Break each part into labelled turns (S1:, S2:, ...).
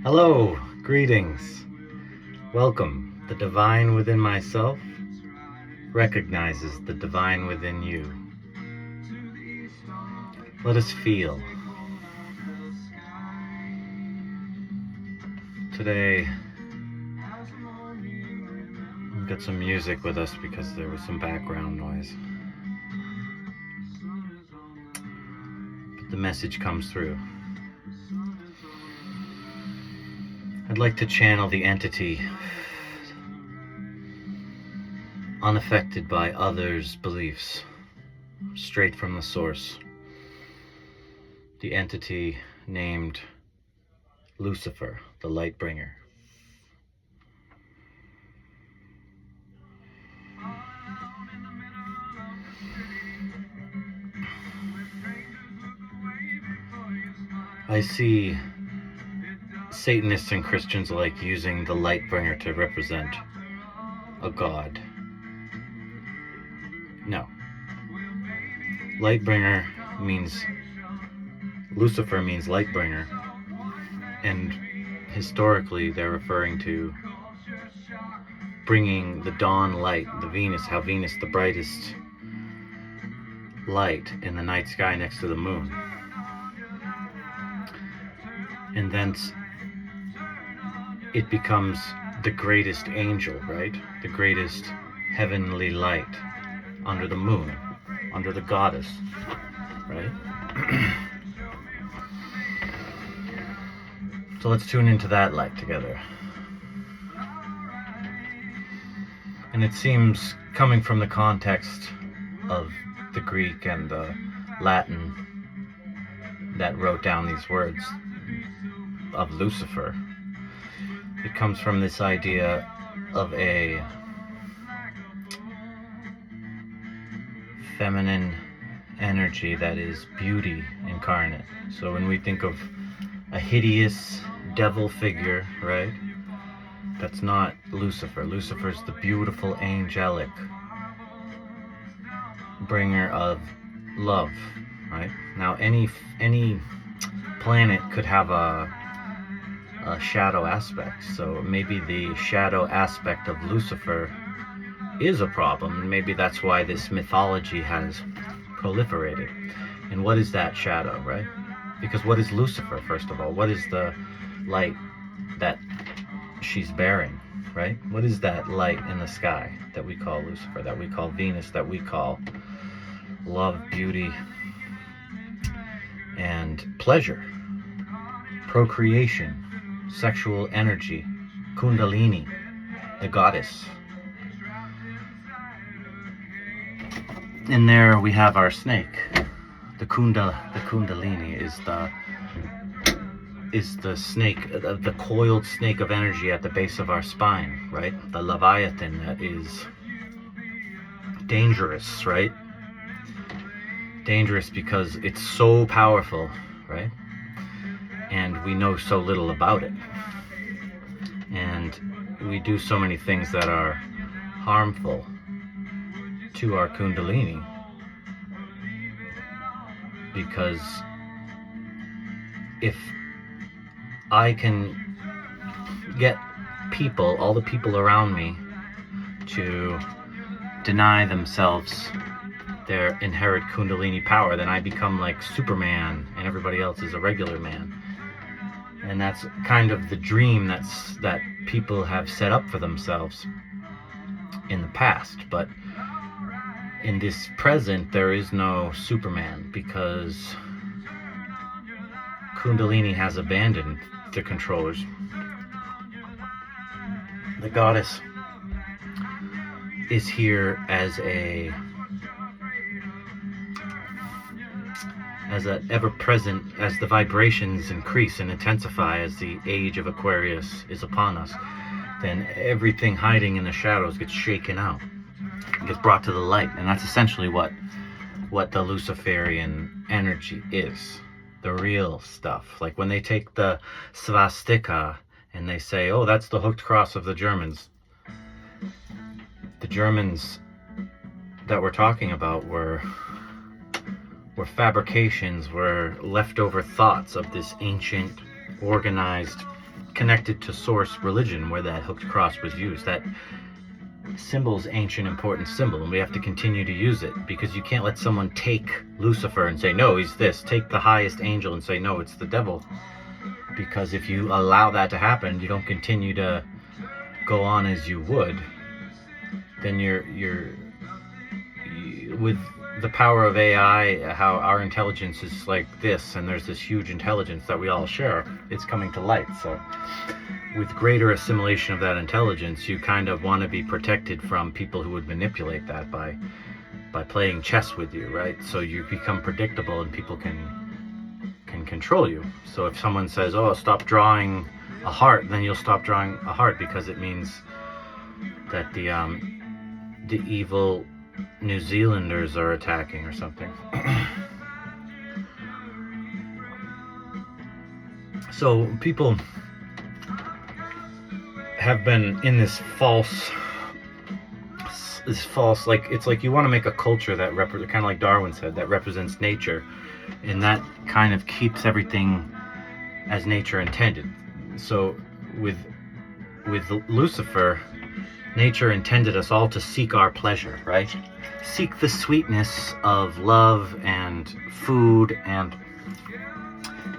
S1: Hello, greetings. Welcome. The divine within myself recognizes the divine within you. Let us feel. Today, we've got some music with us because there was some background noise. But the message comes through. I'd like to channel the entity unaffected by others' beliefs, straight from the source. The entity named Lucifer, the light bringer. I see Satanists and Christians alike using the light bringer to represent a god. No. Lightbringer means, Lucifer means light bringer, and historically they're referring to bringing the dawn light, the Venus, how Venus, the brightest light in the night sky next to the moon. And thence it becomes the greatest angel, right? The greatest heavenly light under the moon, under the goddess, right? So let's tune into that light together. And it seems, coming from the context of the Greek and the Latin that wrote down these words of Lucifer, it comes from this idea of a feminine energy that is beauty incarnate. So when we think of a hideous devil figure, right? That's not Lucifer. Lucifer's the beautiful angelic bringer of love, right? Now any planet could have a shadow aspect. So maybe the shadow aspect of Lucifer is a problem, and maybe that's why this mythology has proliferated. And what is that shadow, right? Because what is Lucifer, first of all? What is the light that she's bearing, right? What is that light in the sky that we call Lucifer, that we call Venus, that we call love, beauty, and pleasure, procreation, sexual energy, Kundalini, the goddess. And there we have our snake. The Kundalini is the snake, the coiled snake of energy at the base of our spine, right? The Leviathan that is dangerous, right? Dangerous because it's so powerful, right? And we know so little about it. And we do so many things that are harmful to our Kundalini, because if I can get people, all the people around me, to deny themselves their inherent Kundalini power, then I become like Superman and everybody else is a regular man. And that's kind of the dream that people have set up for themselves in the past. But in this present, there is no Superman, because Kundalini has abandoned the controllers. The goddess is here as an ever-present, as the vibrations increase and intensify, as the age of Aquarius is upon us, then everything hiding in the shadows gets shaken out, gets brought to the light. And that's essentially what the Luciferian energy is, the real stuff. Like when they take the swastika and they say, oh, that's the hooked cross of the Germans. The Germans that we're talking about were fabrications, were leftover thoughts of this ancient, organized connected to source religion where that hooked cross was used. That symbol's ancient important symbol, and we have to continue to use it, because you can't let someone take Lucifer and say, no, he's this. Take the highest angel and say, no, it's the devil. Because if you allow that to happen, you don't continue to go on as you would, then you're with the power of AI, how our intelligence is like this, and there's this huge intelligence that we all share, it's coming to light. So with greater assimilation of that intelligence, you kind of want to be protected from people who would manipulate that by playing chess with you, right? So you become predictable and people can control you. So if someone says, oh, stop drawing a heart, then you'll stop drawing a heart, because it means that the evil New Zealanders are attacking or something. So people have been in this false, like, it's like you want to make a culture that kind of like Darwin said, that represents nature, and that kind of keeps everything as nature intended. So with Lucifer, nature intended us all to seek our pleasure, right? Seek the sweetness of love and food and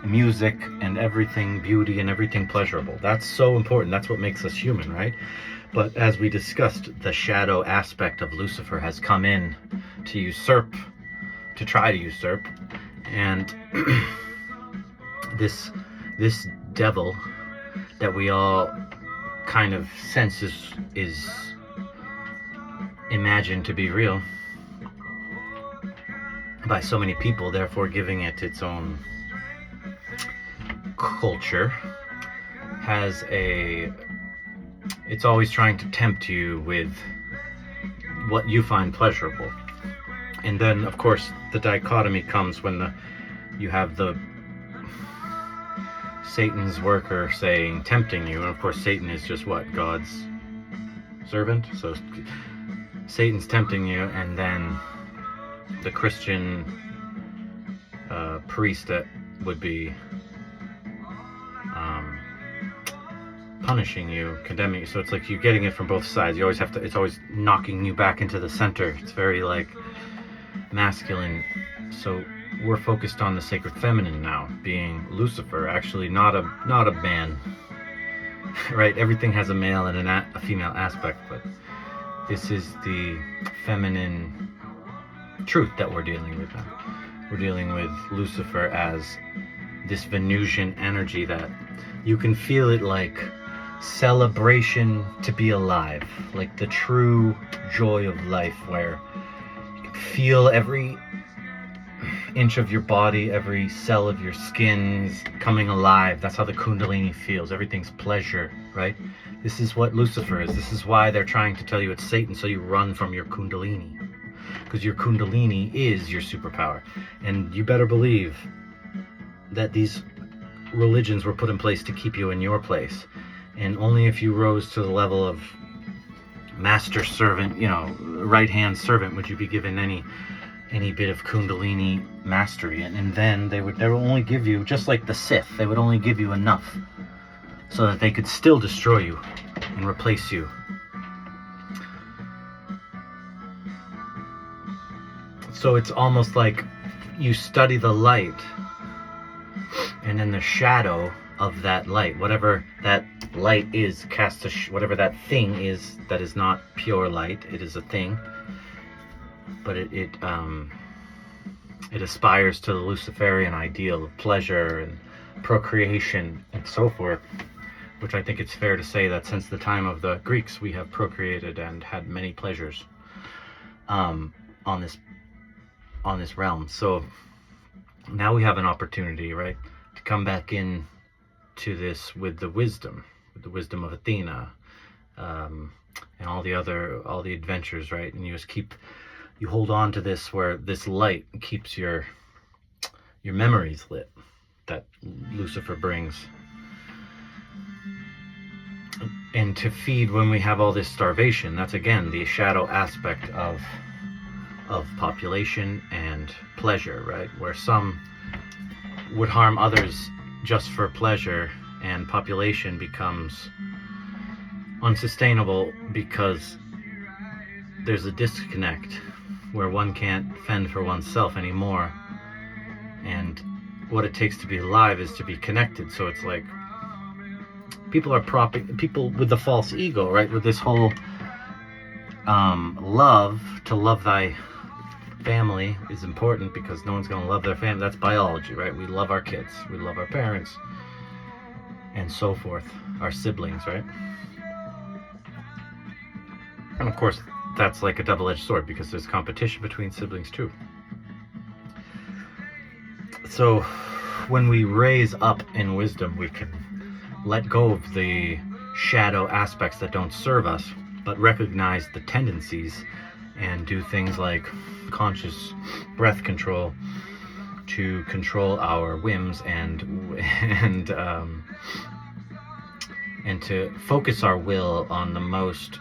S1: music and everything, beauty and everything pleasurable. That's so important. That's what makes us human, right? But as we discussed, the shadow aspect of Lucifer has come in to try to usurp. And this devil that we all kind of sense is imagined to be real by so many people, therefore giving it its own culture, it's always trying to tempt you with what you find pleasurable. And then, of course, the dichotomy comes when you have the Satan's worker tempting you, and of course Satan is just what? God's servant. So Satan's tempting you, and then the Christian priest that would be punishing you, condemning you. So it's like you're getting it from both sides. You always have to, it's always knocking you back into the center. It's very like masculine. So we're focused on the sacred feminine now, being Lucifer, actually not a man, right? Everything has a male and a female aspect, but this is the feminine truth that we're dealing with now. We're dealing with Lucifer as this Venusian energy that you can feel it like celebration to be alive, like the true joy of life, where you can feel every inch of your body, every cell of your skin's coming alive. That's how the Kundalini feels. Everything's pleasure, right? This is what Lucifer is. This is why they're trying to tell you it's Satan, so you run from your Kundalini, because your Kundalini is your superpower. And you better believe that these religions were put in place to keep you in your place, and only if you rose to the level of master servant, right hand servant, would you be given any bit of Kundalini mastery. And then they would only give you, just like the Sith, they would only give you enough so that they could still destroy you and replace you. So it's almost like you study the light, and then the shadow of that light, whatever that light is, whatever that thing is that is not pure light, it is a thing, but it aspires to the Luciferian ideal of pleasure and procreation and so forth, which I think it's fair to say that since the time of the Greeks we have procreated and had many pleasures on this realm. So now we have an opportunity, right, to come back in to this with the wisdom of Athena, and all the adventures, right? And you hold on to this, where this light keeps your memories lit, that Lucifer brings. And to feed when we have all this starvation, that's again the shadow aspect of population and pleasure, right? Where some would harm others just for pleasure and population becomes unsustainable because there's a disconnect where one can't fend for oneself anymore, and what it takes to be alive is to be connected. So it's like people with the false ego, right, with this whole love, to love thy family is important because no one's going to love their family. That's biology, right? We love our kids, we love our parents, and so forth, our siblings, right? And of course that's like a double-edged sword because there's competition between siblings too. So when we raise up in wisdom, we can let go of the shadow aspects that don't serve us, but recognize the tendencies and do things like conscious breath control to control our whims and to focus our will on the most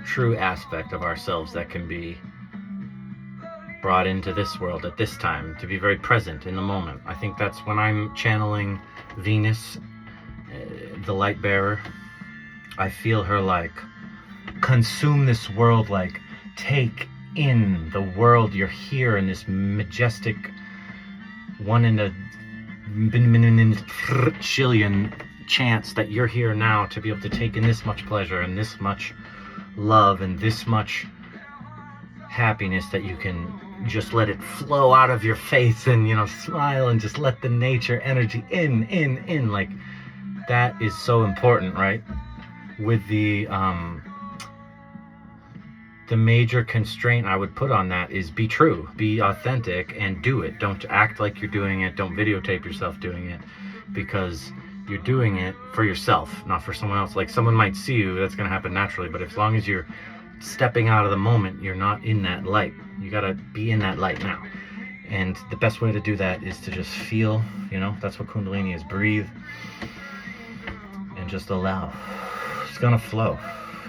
S1: true aspect of ourselves that can be brought into this world at this time, to be very present in the moment. I think that's when I'm channeling Venus, the light bearer. I feel her like consume this world, like take in the world. You're here in this majestic 1 in a trillion chance that you're here now to be able to take in this much pleasure and this much love and this much happiness, that you can just let it flow out of your face and, smile and just let the nature energy in. Like, that is so important, right? With the major constraint I would put on that is be true, be authentic, and do it. Don't act like you're doing it. Don't videotape yourself doing it, because you're doing it for yourself, not for someone else. Like, someone might see you, that's going to happen naturally, but as long as you're stepping out of the moment, you're not in that light. You got to be in that light now. And the best way to do that is to just feel, that's what Kundalini is. Breathe and just allow. It's going to flow.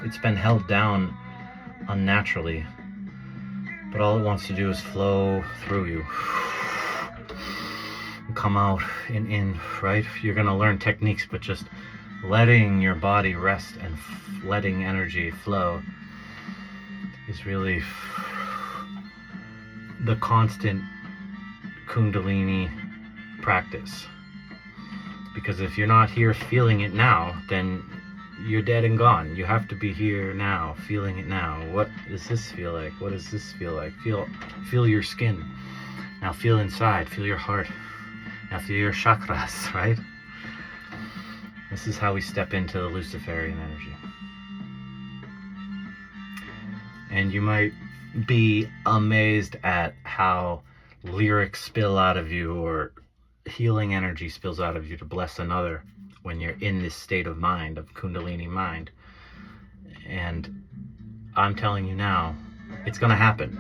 S1: It's been held down unnaturally, but all it wants to do is flow through you, come out and in, right? You're going to learn techniques, but just letting your body rest and letting energy flow is really the constant Kundalini practice. Because if you're not here feeling it now, then you're dead and gone. You have to be here now, feeling it now. What does this feel like? What does this feel like? Feel your skin. Now feel inside, feel your heart. Now feel your chakras, right? This is how we step into the Luciferian energy. And you might be amazed at how lyrics spill out of you, or healing energy spills out of you to bless another when you're in this state of mind, of Kundalini mind. And I'm telling you now, it's going to happen.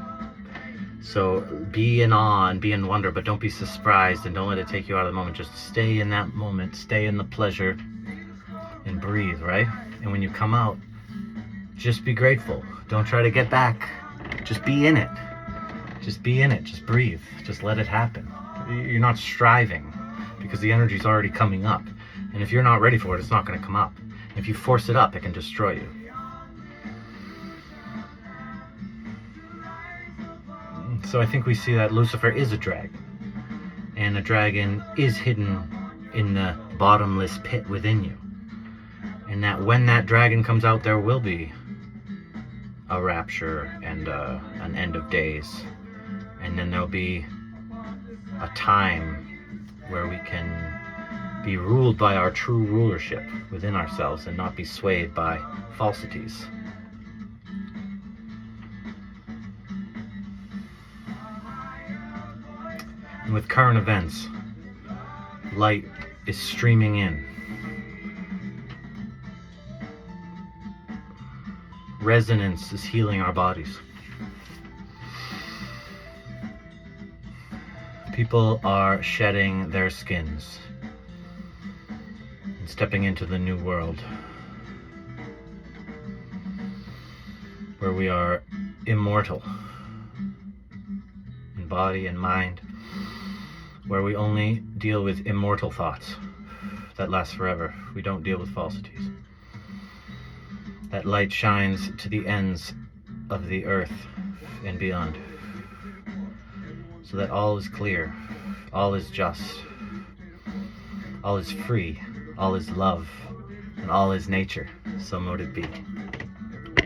S1: So be in awe and be in wonder, but don't be surprised, and don't let it take you out of the moment. Just stay in that moment, stay in the pleasure, and breathe, right? And when you come out, just be grateful. Don't try to get back. Just be in it. Just be in it. Just breathe. Just let it happen. You're not striving, because the energy's already coming up. And if you're not ready for it, it's not going to come up. If you force it up, it can destroy you. So I think we see that Lucifer is a dragon. And a dragon is hidden in the bottomless pit within you. And that when that dragon comes out, there will be a rapture and an end of days. And then there'll be a time where we can be ruled by our true rulership within ourselves and not be swayed by falsities. And with current events, light is streaming in. Resonance is healing our bodies. People are shedding their skins and stepping into the new world, where we are immortal in body and mind, where we only deal with immortal thoughts, that lasts forever. We don't deal with falsities. That light shines to the ends of the earth and beyond, so that all is clear, all is just, all is free, all is love, and all is nature. So mote it be.